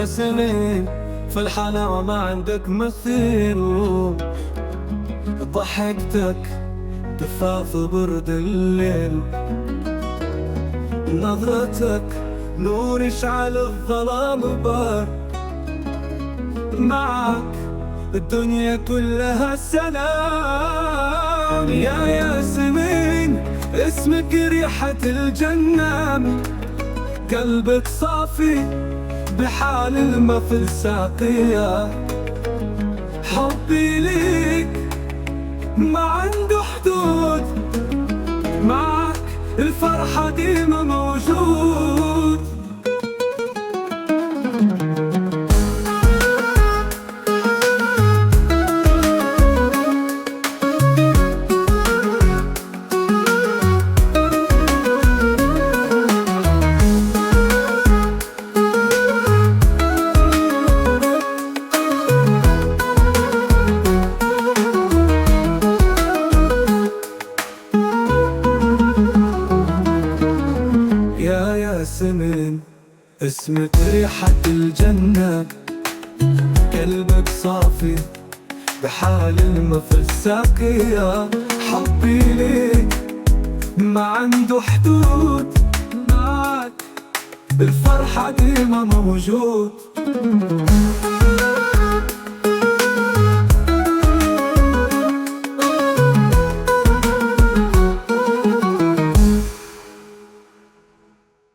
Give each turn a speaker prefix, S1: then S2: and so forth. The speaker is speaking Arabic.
S1: ياسمين، في الحلا ما عندك مثيل. ضحكتك دفاف برد الليل، نظرتك نور يشعل الظلام بار. معك الدنيا كلها سلام يا ياسمين، اسمك ريحة الجنة. قلبك صافي بحال المثل ساقية، حبي ليك ما عنده حدود. معك الفرحة ديما موجود. يا ياسمين، اسمك ريحة الجنة. قلبك صافي بحال المثل ساقية، حبي ليك ما عنده حدود. معك بالفرحة ديما موجود.